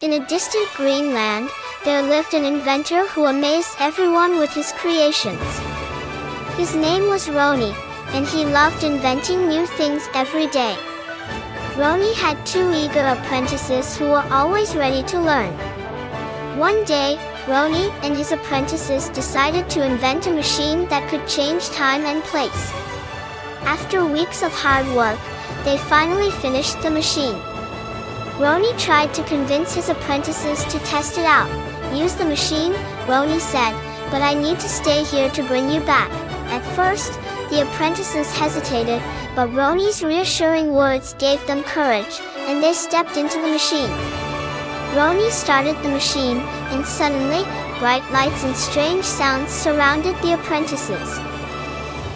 In a distant green land, there lived an inventor who amazed everyone with his creations. His name was Roni, and he loved inventing new things every day. Roni had two eager apprentices who were always ready to learn. One day, Roni and his apprentices decided to invent a machine that could change time and place. After weeks of hard work, they finally finished the machine. Roni tried to convince his apprentices to test it out. "Use the machine," Roni said, "but I need to stay here to bring you back." At first, the apprentices hesitated, but Roni's reassuring words gave them courage, and they stepped into the machine. Roni started the machine, and suddenly, bright lights and strange sounds surrounded the apprentices.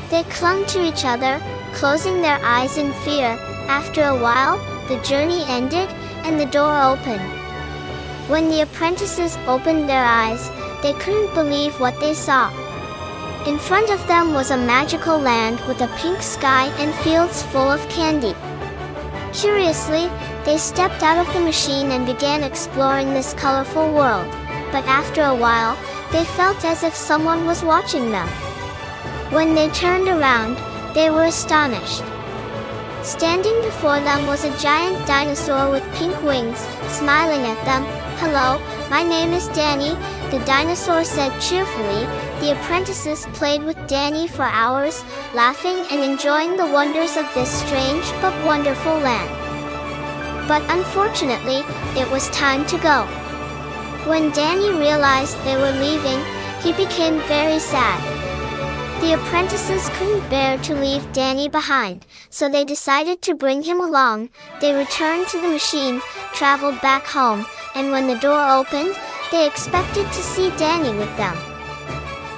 They clung to each other, closing their eyes in fear. After a while, the journey ended, and the door opened. When the apprentices opened their eyes, they couldn't believe what they saw. In front of them was a magical land with a pink sky and fields full of candy. Curiously, they stepped out of the machine and began exploring this colorful world, but after a while, they felt as if someone was watching them. When they turned around, they were astonished. Standing before them was a giant dinosaur with pink wings, smiling at them. "Hello, my name is Dani," the dinosaur said cheerfully. The apprentices played with Dani for hours, laughing and enjoying the wonders of this strange but wonderful land. But unfortunately, it was time to go. When Dani realized they were leaving, he became very sad. The apprentices couldn't bear to leave Dani behind, so they decided to bring him along. They returned to the machine, traveled back home, and when the door opened, they expected to see Dani with them.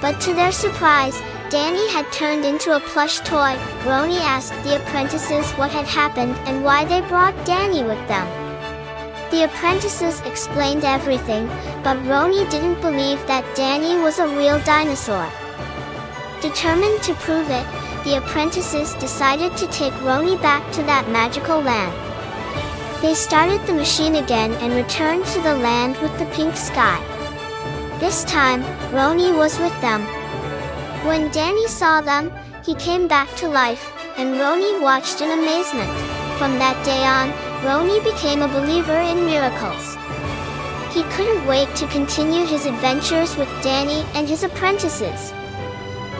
But to their surprise, Dani had turned into a plush toy. Roni asked the apprentices what had happened and why they brought Dani with them. The apprentices explained everything, but Roni didn't believe that Dani was a real dinosaur. Determined to prove it, the apprentices decided to take Roni back to that magical land. They started the machine again and returned to the land with the pink sky. This time, Roni was with them. When Dani saw them, he came back to life, and Roni watched in amazement. From that day on, Roni became a believer in miracles. He couldn't wait to continue his adventures with Dani and his apprentices.